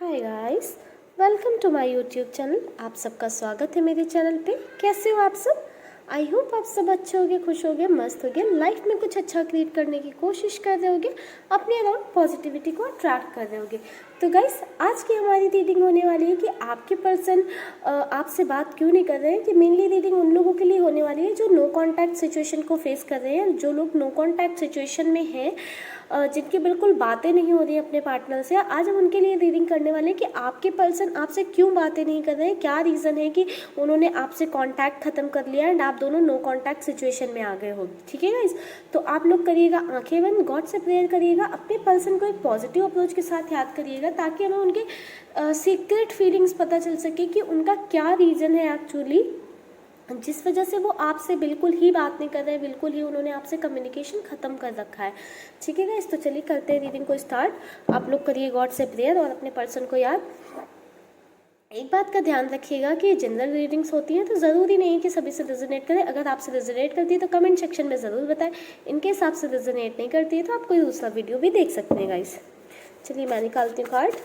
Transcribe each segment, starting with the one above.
Hi guys, welcome to my YouTube channel. आप सबका स्वागत है मेरे चैनल पे। कैसे हो आप सब? आई होप आप सब अच्छे होगे, खुश होगे, मस्त होगे, लाइफ में कुछ अच्छा क्रिएट करने की कोशिश कर रहे होगे, अपने अराउंड पॉजिटिविटी को अट्रैक्ट कर रहे होगे। तो गाइस, आज की हमारी रीडिंग होने वाली है कि आपके पर्सन आपसे बात क्यों नहीं कर रहे हैं। कि मेनली रीडिंग उन लोगों के लिए होने वाली है जो नो कॉन्टैक्ट सिचुएशन को फेस कर रहे हैं, जो लोग नो कॉन्टैक्ट सिचुएशन में हैं, जिनकी बिल्कुल बातें नहीं हो रही है अपने पार्टनर से। आज हम उनके लिए रीडिंग करने वाले हैं कि आपके पर्सन आपसे क्यों बातें नहीं कर रहे हैं, क्या रीज़न है कि उन्होंने आपसे कांटेक्ट ख़त्म कर लिया एंड आप दोनों नो कांटेक्ट सिचुएशन में आ गए हो। ठीक है गाइस, तो आप लोग करिएगा आंखें बंद, गॉड से प्रेयर करिएगा, अपने पर्सन को एक पॉजिटिव अप्रोच के साथ याद करिएगा ताकि हमें उनके सीक्रेट फीलिंग्स पता चल सके कि उनका क्या रीज़न है एक्चुअली, जिस वजह से वो आपसे बिल्कुल ही बात नहीं कर रहे हैं, बिल्कुल ही उन्होंने आपसे कम्युनिकेशन ख़त्म कर रखा है। ठीक है गाइस, तो चलिए करते हैं रीडिंग को स्टार्ट। आप लोग करिए गॉड से प्रेयर और अपने पर्सन को याद। एक बात का ध्यान रखिएगा कि जनरल रीडिंग्स होती हैं तो ज़रूरी नहीं है कि सभी से रेजोनेट करें। अगर आपसे रेजोनेट करती है तो कमेंट सेक्शन में ज़रूर बताएं। इनके हिसाब से रेजोनेट नहीं करती है तो आप कोई दूसरा वीडियो भी देख सकते हैं गाइस। चलिए मैं निकालती हूँ card.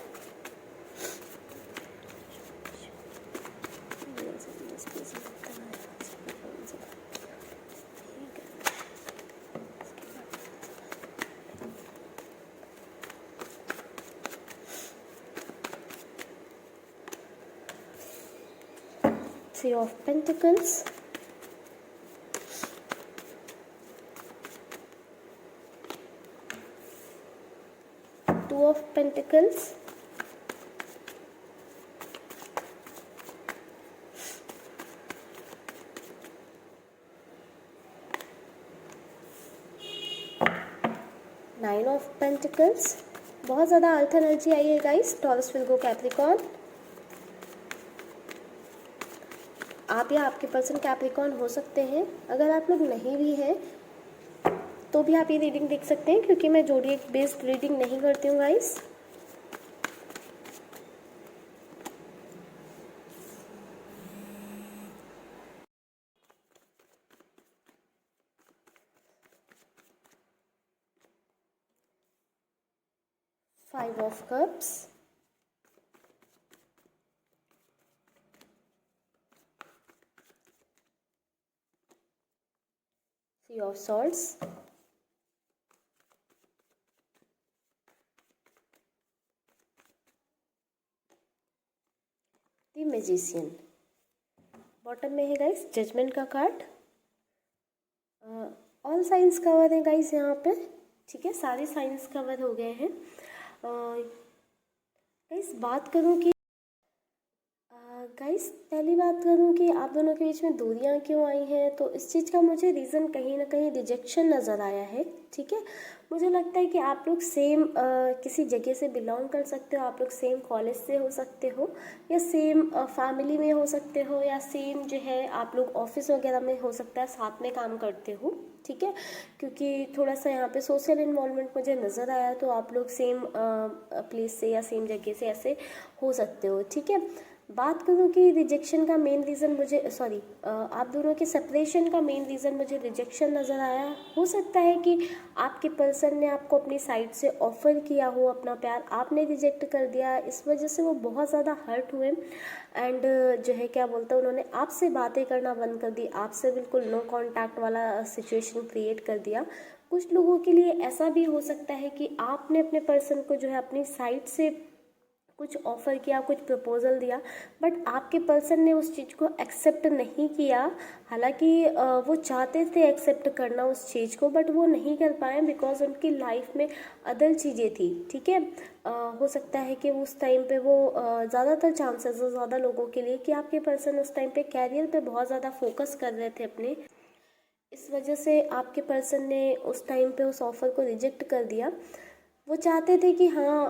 Three of Pentacles, Two of Pentacles, Nine of Pentacles। बहुत ज़्यादा अर्थ एनर्जी आई है गाइस। Taurus, Virgo, Capricorn. आप या आपके पर्सन कैप्रिकॉर्न हो सकते हैं। अगर आप लोग नहीं भी हैं तो भी आप ये रीडिंग देख सकते हैं, क्योंकि मैं जोडिएक बेस्ड रीडिंग नहीं करती हूँ guys. Five of Cups, Three of Swords, the magician. Bottom में है गाइस जजमेंट का कार्ड। ऑल साइंस कवर है गाइस यहाँ पे। ठीक है, सारे साइंस कवर हो गए हैं। गाइस बात करूँ कि गाइस पहली बात करूँ कि आप दोनों के बीच में दूरियां क्यों आई हैं, तो इस चीज़ का मुझे रीज़न कहीं ना कहीं रिजेक्शन नज़र आया है। ठीक है, मुझे लगता है कि आप लोग सेम किसी जगह से बिलोंग कर सकते हो, आप लोग सेम कॉलेज से हो सकते हो, या सेम फैमिली में हो सकते हो, या सेम जो है आप लोग ऑफिस वगैरह में हो सकता है साथ में काम करते हो। ठीक है, क्योंकि थोड़ा सा यहाँ पे सोशल इन्वॉल्वमेंट मुझे नज़र आया, तो आप लोग सेम प्लेस से या सेम जगह से ऐसे हो सकते हो। ठीक है, बात करूँ कि रिजेक्शन का मेन रीज़न मुझे आप दोनों के सेपरेशन का मेन रीज़न मुझे रिजेक्शन नज़र आया। हो सकता है कि आपके पर्सन ने आपको अपनी साइड से ऑफ़र किया हो अपना प्यार, आपने रिजेक्ट कर दिया, इस वजह से वो बहुत ज़्यादा हर्ट हुए एंड जो है क्या बोलते हैं, उन्होंने आपसे बातें करना बंद कर दी, आपसे बिल्कुल नो कांटेक्ट वाला सिचुएशन क्रिएट कर दिया। कुछ लोगों के लिए ऐसा भी हो सकता है कि आपने अपने पर्सन को जो है अपनी साइड से कुछ ऑफ़र किया, कुछ प्रपोज़ल दिया, बट आपके पर्सन ने उस चीज़ को एक्सेप्ट नहीं किया। हालांकि वो चाहते थे एक्सेप्ट करना उस चीज़ को, बट वो नहीं कर पाए बिकॉज उनकी लाइफ में अदर चीज़ें थी। ठीक है, हो सकता है कि उस टाइम पे वो ज़्यादातर चांसेस है ज़्यादा लोगों के लिए कि आपके पर्सन उस टाइम पे कैरियर पे बहुत ज़्यादा फोकस कर रहे थे अपने, इस वजह से आपके पर्सन ने उस टाइम पे उस ऑफ़र को रिजेक्ट कर दिया। वो चाहते थे कि हाँ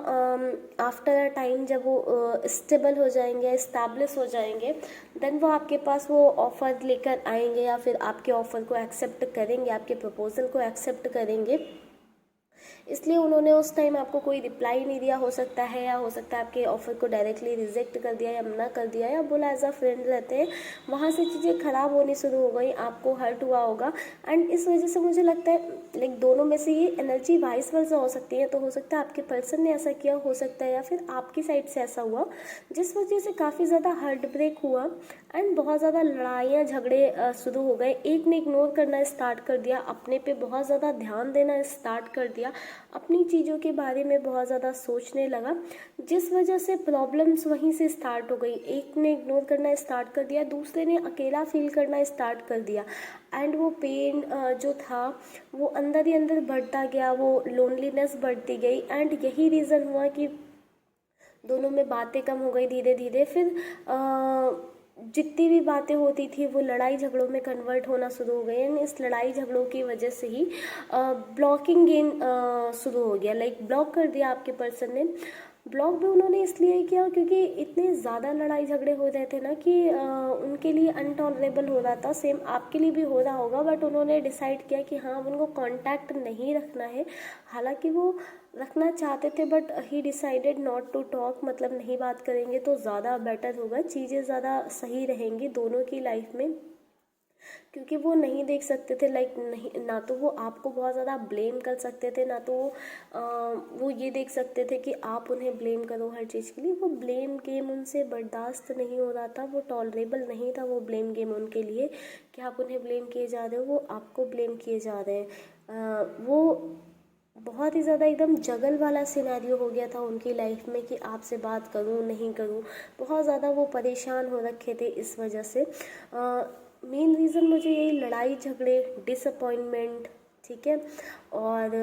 आफ्टर अ टाइम जब वो स्टेबल हो जाएंगे, इस्टेब्लिश हो जाएंगे, देन वो आपके पास वो ऑफ़र लेकर आएंगे या फिर आपके ऑफ़र को एक्सेप्ट करेंगे, आपके प्रपोज़ल को एक्सेप्ट करेंगे। इसलिए उन्होंने उस टाइम आपको कोई रिप्लाई नहीं दिया हो सकता है, या हो सकता है आपके ऑफर को डायरेक्टली रिजेक्ट कर दिया या मना कर दिया, या बोला एज अ फ्रेंड रहते हैं, वहाँ से चीज़ें ख़राब होनी शुरू हो गई, आपको हर्ट हुआ होगा। एंड इस वजह से मुझे लगता है लाइक दोनों में से ये एनर्जी वाइस वर्सा हो सकती है। तो हो सकता है आपके पर्सन ने ऐसा किया, हो सकता है या फिर आपकी साइड से ऐसा हुआ, जिस वजह से काफ़ी ज़्यादा हार्ट ब्रेक हुआ एंड बहुत ज़्यादा लड़ाइयाँ झगड़े शुरू हो गए। एक ने इग्नोर करना स्टार्ट कर दिया, अपने पे बहुत ज़्यादा ध्यान देना स्टार्ट कर दिया, अपनी चीज़ों के बारे में बहुत ज़्यादा सोचने लगा, जिस वजह से प्रॉब्लम्स वहीं से स्टार्ट हो गई। एक ने इग्नोर करना स्टार्ट कर दिया, दूसरे ने अकेला फील करना स्टार्ट कर दिया, एंड वो पेन जो था वो अंदर ही अंदर बढ़ता गया, वो लोनलीनेस बढ़ती गई। एंड यही रीज़न हुआ कि दोनों में बातें कम हो गई धीरे धीरे। फिर जितनी भी बातें होती थी वो लड़ाई झगड़ों में कन्वर्ट होना शुरू हो गई, एंड इस लड़ाई झगड़ों की वजह से ही ब्लॉकिंग गेम शुरू हो गया। लाइक ब्लॉक कर दिया आपके पर्सन ने। ब्लॉक भी उन्होंने इसलिए किया क्योंकि इतने ज़्यादा लड़ाई झगड़े हो रहे थे ना कि उनके लिए अनटॉलरेबल हो रहा था। सेम आपके लिए भी हो रहा होगा, बट उन्होंने डिसाइड किया कि हाँ उनको कांटेक्ट नहीं रखना है। हालांकि वो रखना चाहते थे, but he decided not to talk, मतलब नहीं बात करेंगे तो ज़्यादा बेटर होगा, चीज़ें ज़्यादा सही रहेंगी दोनों की लाइफ में। क्योंकि वो नहीं देख सकते थे, लाइक नहीं, ना तो वो आपको बहुत ज़्यादा ब्लेम कर सकते थे, ना तो वो ये देख सकते थे कि आप उन्हें ब्लेम करो हर चीज़ के लिए। वो ब्लेम गेम उनसे बर्दाश्त नहीं हो रहा था, वो टॉलरेबल नहीं था वो ब्लेम गेम उनके लिए, कि आप उन्हें ब्लेम किए जा रहे हो, वो आपको ब्लेम किए जा रहे हैं। वो बहुत ही ज़्यादा एकदम जगल वाला सिनेरियो हो गया था उनकी लाइफ में कि आपसे बात करूं नहीं करूं। बहुत ज़्यादा वो परेशान हो रखे थे इस वजह से। मेन रीज़न मुझे यही लड़ाई झगड़े, डिसअपॉइंटमेंट, ठीक है, और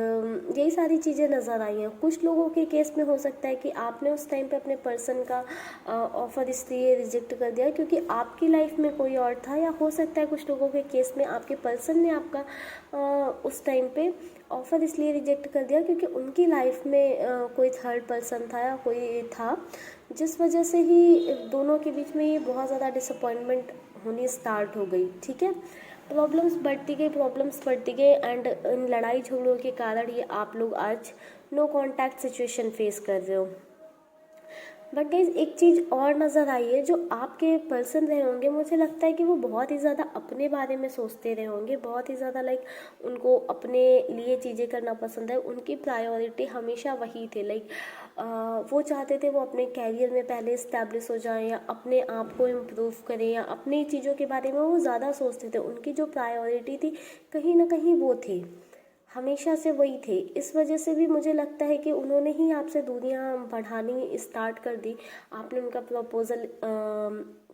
यही सारी चीज़ें नज़र आई हैं। कुछ लोगों के केस में हो सकता है कि आपने उस टाइम पे अपने पर्सन का ऑफ़र इसलिए रिजेक्ट कर दिया क्योंकि आपकी लाइफ में कोई और था, या हो सकता है कुछ लोगों के केस में आपके पर्सन ने आपका उस टाइम पे ऑफ़र इसलिए रिजेक्ट कर दिया क्योंकि उनकी लाइफ में कोई थर्ड पर्सन था या कोई था, जिस वजह से ही दोनों के बीच में ये बहुत ज़्यादा डिसअपॉइंटमेंट होनी स्टार्ट हो गई। ठीक है, प्रॉब्लम्स बढ़ती गई एंड इन लड़ाई झगड़ों के कारण ये आप लोग आज नो कांटेक्ट सिचुएशन फेस कर रहे हो। बट गाइज एक चीज़ और नज़र आई है, जो आपके पर्सन रहे होंगे मुझे लगता है कि वो बहुत ही ज़्यादा अपने बारे में सोचते रहे होंगे, बहुत ही ज़्यादा लाइक उनको अपने लिए चीज़ें करना पसंद है, उनकी प्रायोरिटी हमेशा वही थे। लाइक वो चाहते थे वो अपने कैरियर में पहले इस्टेब्लिश हो जाएं, या अपने आप को इम्प्रूव करें, या अपनी चीज़ों के बारे में वो ज़्यादा सोचते थे। उनकी जो प्रायोरिटी थी कहीं ना कहीं वो थी, हमेशा से वही थे। इस वजह से भी मुझे लगता है कि उन्होंने ही आपसे दूरियां बढ़ानी स्टार्ट कर दी। आपने उनका प्रपोज़ल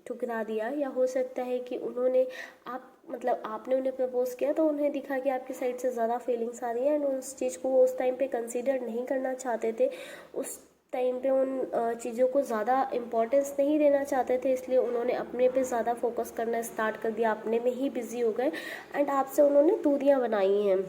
ठुकरा दिया, या हो सकता है कि उन्होंने आपने उन्हें प्रपोज किया तो उन्हें दिखा कि आपकी साइड से ज़्यादा फीलिंग्स आ रही हैं, एंड उस चीज़ को वो उस टाइम पे कंसीडर नहीं करना चाहते थे। उस टाइम पे उन चीज़ों को ज़्यादा इम्पोर्टेंस नहीं देना चाहते थे, इसलिए उन्होंने अपने पे ज़्यादा फोकस करना स्टार्ट कर दिया, अपने में ही बिजी हो गए, एंड आपसे उन्होंने दूरियां बनाई हैं।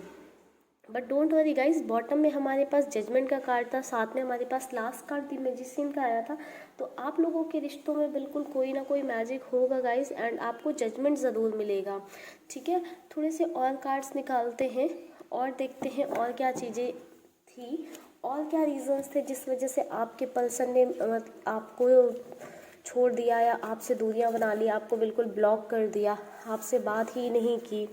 But don't worry guys, bottom में हमारे पास जजमेंट का कार्ड था, साथ में हमारे पास लास्ट कार्ड दी मैजिशियन का आया था। तो आप लोगों के रिश्तों में बिल्कुल कोई ना कोई मैजिक होगा गाइज, एंड आपको जजमेंट ज़रूर मिलेगा। ठीक है, थोड़े से और कार्ड्स निकालते हैं और देखते हैं और क्या चीज़ें थी, और क्या रीजंस थे जिस वजह से आपके पर्सन ने आपको छोड़ दिया, या आपसे दूरियां बना ली, आपको बिल्कुल ब्लॉक कर दिया, आपसे बात ही नहीं की।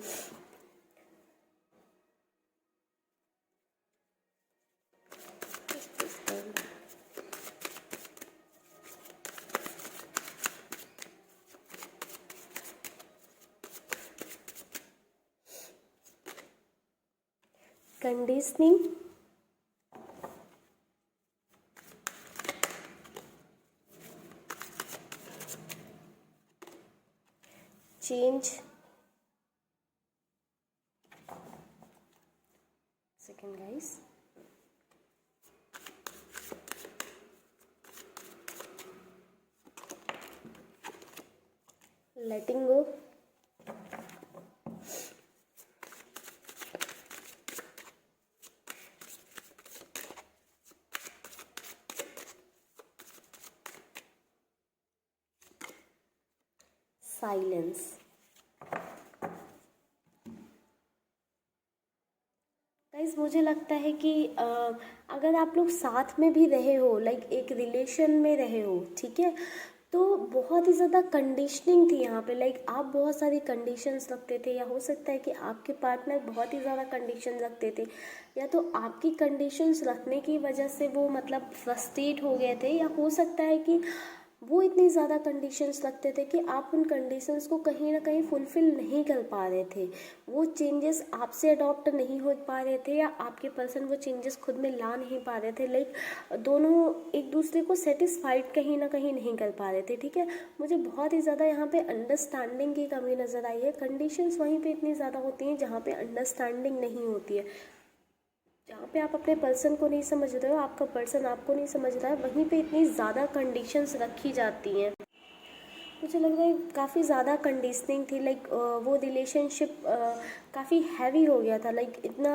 कंडीशनिंग, चेंज, सेकंड गाइस, लेटिंग गो, साइलेंस। गाइस गाइस मुझे लगता है कि अगर आप लोग साथ में भी रहे हो, लाइक एक रिलेशन में रहे हो, ठीक है, तो बहुत ही ज़्यादा कंडीशनिंग थी यहाँ पे। लाइक आप बहुत सारी कंडीशंस रखते थे, या हो सकता है कि आपके पार्टनर बहुत ही ज़्यादा कंडीशन रखते थे, या तो आपकी कंडीशंस रखने की वजह से वो मतलब फ्रस्ट्रेट हो गए थे, या हो सकता है कि वो इतनी ज़्यादा कंडीशंस रखते थे कि आप उन कंडीशंस को कहीं ना कहीं फुलफ़िल नहीं कर पा रहे थे। वो चेंजेस आपसे अडॉप्ट नहीं हो पा रहे थे, या आपके पर्सन वो चेंजेस खुद में ला नहीं पा रहे थे। लाइक दोनों एक दूसरे को सेटिस्फाइड कहीं ना कहीं नहीं कर पा रहे थे, ठीक है। मुझे बहुत ही ज़्यादा यहाँ पे अंडरस्टैंडिंग की कमी नज़र आई है। कंडीशंस वहीं पे इतनी ज़्यादा होती हैं जहाँ पे अंडरस्टैंडिंग नहीं होती है। जहाँ पे आप अपने पर्सन को नहीं समझ रहे हो, आपका पर्सन आपको नहीं समझ रहा है, वहीं पे इतनी ज़्यादा कंडीशंस रखी जाती हैं। मुझे लग रहा है काफ़ी ज़्यादा कंडीशनिंग थी। लाइक वो रिलेशनशिप काफ़ी हैवी हो गया था। लाइक इतना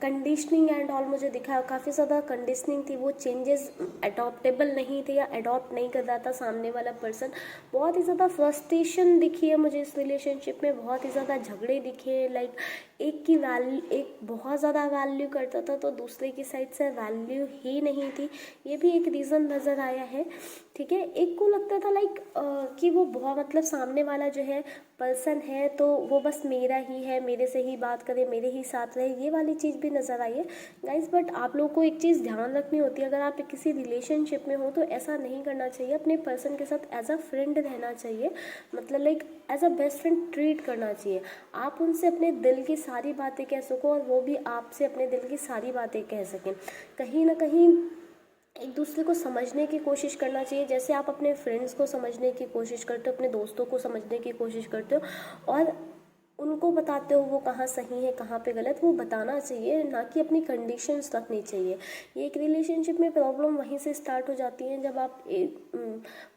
कंडीशनिंग एंड ऑल मुझे दिखा, काफ़ी ज़्यादा कंडीशनिंग थी। वो चेंजेस अडॉप्टेबल नहीं थे, या अडॉप्ट नहीं कर रहा था सामने वाला पर्सन। बहुत ही ज़्यादा फ्रस्ट्रेशन दिखी है मुझे इस रिलेशनशिप में, बहुत ही ज़्यादा झगड़े दिखे। लाइक एक बहुत ज़्यादा वैल्यू करता था, तो दूसरे की साइड से वैल्यू ही नहीं थी। ये भी एक रीज़न नज़र आया है, ठीक है। एक को लगता था लाइक कि वो बहुत मतलब सामने वाला जो है पर्सन है, तो वो बस मेरा ही है, मेरे से ही बात करे, मेरे ही साथ रहे, ये वाली चीज़ भी नज़र आई है गाइस। बट आप लोगों को एक चीज़ ध्यान रखनी होती है, अगर आप किसी रिलेशनशिप में हो तो ऐसा नहीं करना चाहिए। अपने पर्सन के साथ एज अ फ्रेंड रहना चाहिए, मतलब like as a best friend treat करना चाहिए। आप उनसे अपने दिल की सारी बातें कह सको, और वो भी आपसे अपने दिल की सारी बातें कह सकें। कहीं ना कहीं एक दूसरे को समझने की कोशिश करना चाहिए, जैसे आप अपने फ्रेंड्स को समझने की कोशिश करते हो, अपने दोस्तों को समझने की कोशिश करते हो, और उनको बताते हो वो कहाँ सही है कहाँ पे गलत, वो बताना चाहिए, ना कि अपनी कंडीशंस रखनी चाहिए। ये एक रिलेशनशिप में प्रॉब्लम वहीं से स्टार्ट हो जाती है, जब आप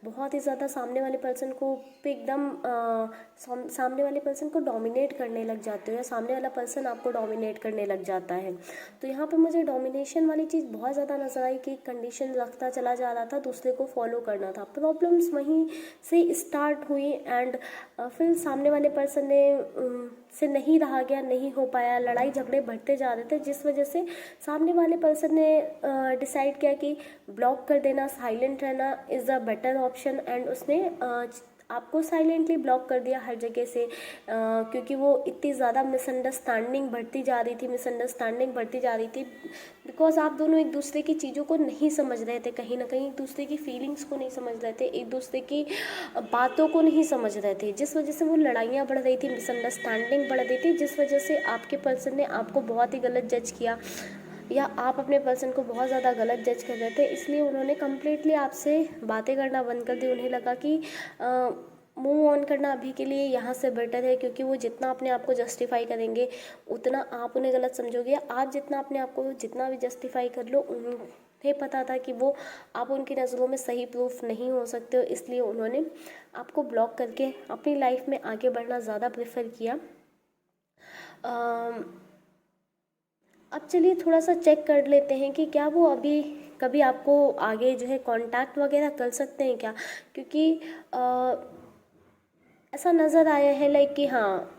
बहुत ही ज़्यादा सामने वाले पर्सन को पे एकदम सामने वाले पर्सन को डोमिनेट करने लग जाते हो, या सामने वाला पर्सन आपको डोमिनेट करने लग जाता है। तो यहाँ पे मुझे डोमिनेशन वाली चीज़ बहुत ज़्यादा नजर आई कि कंडीशन रखता चला जा रहा था, दूसरे को फॉलो करना था। प्रॉब्लम्स वहीं से स्टार्ट हुई, एंड फिर सामने वाले पर्सन ने से नहीं रहा गया, नहीं हो पाया, लड़ाई झगड़े बढ़ते जा रहे थे, जिस वजह से सामने वाले पर्सन ने डिसाइड किया कि ब्लॉक कर देना, साइलेंट रहना is a better option. And उसने आपको साइलेंटली ब्लॉक कर दिया हर जगह से, क्योंकि वो इतनी ज़्यादा मिसअंडरस्टैंडिंग बढ़ती जा रही थी, बिकॉज आप दोनों एक दूसरे की चीज़ों को नहीं समझ रहे थे, कहीं ना कहीं एक दूसरे की फीलिंग्स को नहीं समझ रहे थे, एक दूसरे की बातों को नहीं समझ रहे थे, जिस वजह से वो लड़ाइयाँ बढ़ रही थी, मिसअंडरस्टैंडिंग बढ़ रही थी, जिस वजह से आपके पर्सन ने आपको बहुत ही गलत जज किया, या आप अपने पर्सन को बहुत ज़्यादा गलत जज कर रहे थे। इसलिए उन्होंने कम्प्लीटली आपसे बातें करना बंद कर दी। उन्हें लगा कि मूव ऑन करना अभी के लिए यहाँ से बेटर है, क्योंकि वो जितना अपने आप को जस्टिफाई करेंगे उतना आप उन्हें गलत समझोगे। आप जितना अपने आप को जितना भी जस्टिफाई कर लो, उन्हें पता था कि वो आप उनकी नज़रों में सही प्रूफ नहीं हो सकते हो, इसलिए उन्होंने आपको ब्लॉक करके अपनी लाइफ में आगे बढ़ना ज़्यादा प्रेफर किया। अब चलिए थोड़ा सा चेक कर लेते हैं कि क्या वो अभी कभी आपको आगे जो है कांटेक्ट वगैरह कर सकते हैं क्या, क्योंकि ऐसा नज़र आया है लाइक कि हाँ,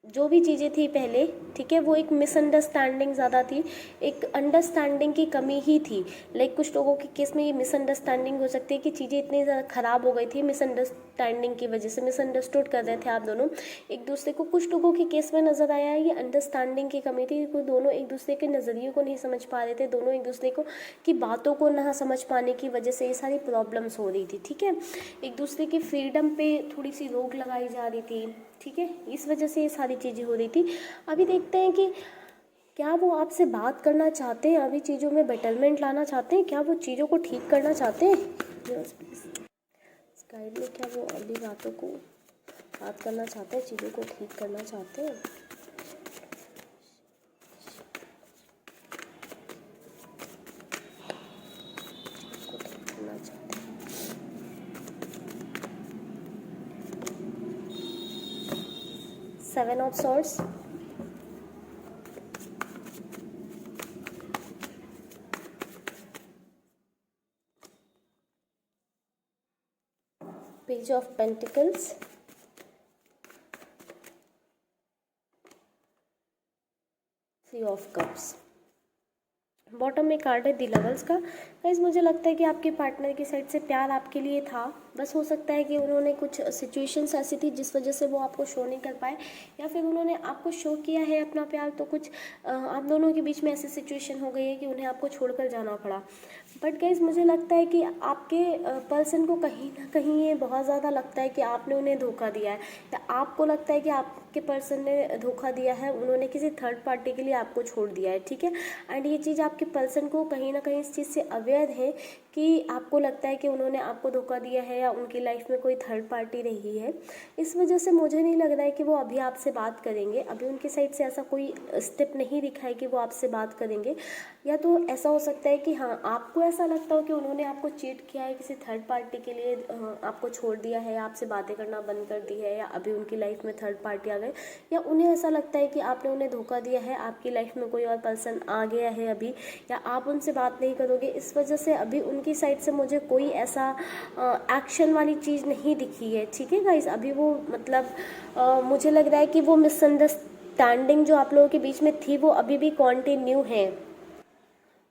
जो भी चीज़ें थी पहले, ठीक है, वो एक मिसअंडरस्टैंडिंग ज़्यादा थी, एक अंडरस्टैंडिंग की कमी ही थी। लाइक कुछ लोगों के केस में ये मिसअंडरस्टैंडिंग हो सकती है कि चीज़ें इतनी ज़्यादा ख़राब हो गई थी मिसअंडरस्टैंडिंग की वजह से, मिसअंडरस्टूड कर रहे थे आप दोनों एक दूसरे को। कुछ लोगों के केस में नज़र आया है ये अंडरस्टैंडिंग की कमी थी, क्योंकि दोनों एक दूसरे के नज़रिए को नहीं समझ पा रहे थे, दोनों एक दूसरे को की बातों को ना समझ पाने की वजह से ये सारी प्रॉब्लम्स हो रही थी, ठीक है। एक दूसरे की फ्रीडम पे थोड़ी सी रोक लगाई जा रही थी, ठीक है, इस वजह से ये सारी चीज़ें हो रही थी। अभी देखते हैं कि क्या वो आपसे बात करना चाहते हैं, अभी चीज़ों में बेटरमेंट लाना चाहते हैं, क्या वो चीज़ों को ठीक करना चाहते हैं। गाइड में क्या वो अभी बातों को बात करना चाहते हैं, चीज़ों को ठीक करना चाहते हैं। को ठीक करना चाहते हैं। 7 of swords, page of pentacles, three of cups. Bottom में कार्ड है दी लवर्स का। गाइस मुझे लगता है कि आपके पार्टनर की साइड से प्यार आपके लिए था, बस हो सकता है कि उन्होंने कुछ सिचुएशंस ऐसी थी जिस वजह से वो आपको शो नहीं कर पाए, या फिर उन्होंने आपको शो किया है अपना प्यार तो कुछ आप दोनों के बीच में ऐसी सिचुएशन हो गई है कि उन्हें आपको छोड़कर जाना पड़ा। बट गाइस मुझे लगता है कि आपके पर्सन को कहीं ना कहीं ये बहुत ज़्यादा लगता है कि आपने उन्हें धोखा दिया है, या आपको लगता है कि आपके पर्सन ने धोखा दिया है, उन्होंने किसी थर्ड पार्टी के लिए आपको छोड़ दिया है, ठीक है। एंड ये चीज़ आपके पर्सन को कहीं ना कहीं इस चीज़ से अवेयर है कि आपको लगता है कि उन्होंने आपको धोखा दिया है या उनकी लाइफ में कोई थर्ड पार्टी रही है। इस वजह से मुझे नहीं लग रहा है कि वो अभी आपसे बात करेंगे, अभी उनकी साइड से ऐसा कोई स्टेप नहीं दिखा है कि वो आपसे बात करेंगे। या तो ऐसा हो सकता है कि हाँ आपको ऐसा लगता हो कि उन्होंने आपको चीट किया है, किसी थर्ड पार्टी के लिए आपको छोड़ दिया है, आपसे बातें करना बंद कर दी है, या अभी उनकी लाइफ में थर्ड पार्टी आ गए, या उन्हें ऐसा लगता है कि आपने उन्हें धोखा दिया है, आपकी लाइफ में कोई और पर्सन आ गया है अभी, या आप उनसे बात नहीं करोगे। इस वजह से अभी उनकी साइड से मुझे कोई ऐसा एक्शन वाली चीज़ नहीं दिखी है, ठीक है गाइस। अभी वो मतलब मुझे लग रहा है कि वो मिसअंडरस्टैंडिंग जो आप लोगों के बीच में थी वो अभी भी कंटिन्यू है।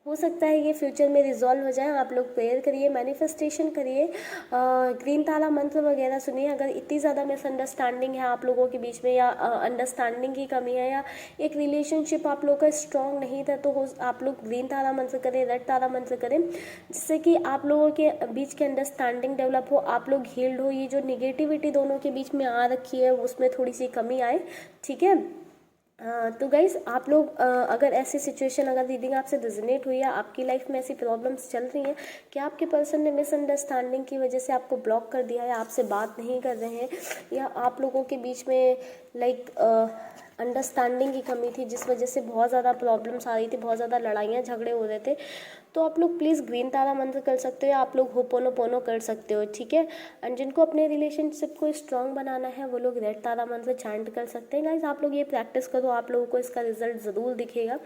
हो सकता है ये फ्यूचर में रिजॉल्व हो जाए। आप लोग प्रेयर करिए, मैनिफेस्टेशन करिए, ग्रीन तारा मंत्र वगैरह सुनिए। अगर इतनी ज़्यादा मिसअंडरस्टैंडिंग है आप लोगों के बीच में, या अंडरस्टैंडिंग की कमी है, या एक रिलेशनशिप आप लोग का स्ट्रॉन्ग नहीं था, तो आप लोग ग्रीन तारा मंत्र करें, रेड तारा मंत्र करें, जिससे कि आप लोगों के बीच की अंडरस्टैंडिंग डेवलप हो, आप लोग हील्ड हो, ये जो निगेटिविटी दोनों के बीच में आ रखी है उसमें थोड़ी सी कमी आए, ठीक है। तो गाइज़ आप लोग अगर ऐसी सिचुएशन, अगर रीडिंग आपसे रिजोनेट हुई है, आपकी लाइफ में ऐसी प्रॉब्लम्स चल रही हैं कि आपके पर्सन ने मिसअंडरस्टैंडिंग की वजह से आपको ब्लॉक कर दिया है, आपसे बात नहीं कर रहे हैं, या आप लोगों के बीच में लाइक अंडरस्टैंडिंग की कमी थी जिस वजह से बहुत ज़्यादा प्रॉब्लम्स आ रही थी, बहुत ज़्यादा लड़ाइयाँ झगड़े हो रहे थे, तो आप लोग प्लीज़ ग्रीन तारा मंत्र कर सकते हो, या आप लोग होपोनोपोनो कर सकते हो, ठीक है। एंड जिनको अपने रिलेशनशिप को स्ट्रॉन्ग बनाना है वो लोग रेड तारा मंत्र चैंट कर सकते हैं। गाइस आप लोग ये प्रैक्टिस करो, आप लोगों को इसका रिजल्ट ज़रूर दिखेगा।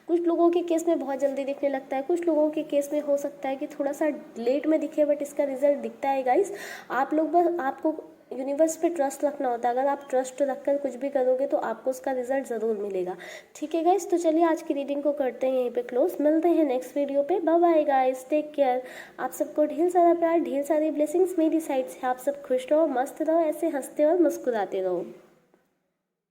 कुछ लोगों के केस में बहुत जल्दी दिखने लगता है, कुछ लोगों के केस में हो सकता है कि थोड़ा सा लेट में दिखे, बट इसका रिजल्ट दिखता है गाइस। आप लोग बस, आपको यूनिवर्स पे ट्रस्ट रखना होता है। अगर आप ट्रस्ट रखकर कुछ भी करोगे तो आपको उसका रिजल्ट ज़रूर मिलेगा, ठीक है गाइस। तो चलिए आज की रीडिंग को करते हैं यहीं पे क्लोज, मिलते हैं नेक्स्ट वीडियो पे। Bye bye guys, take care. आप सबको ढेर सारा प्यार, ढेर सारी ब्लेसिंग्स मेरी साइड से। आप सब खुश रहो, मस्त रहो, ऐसे हंसते और मुस्कुराते रहो।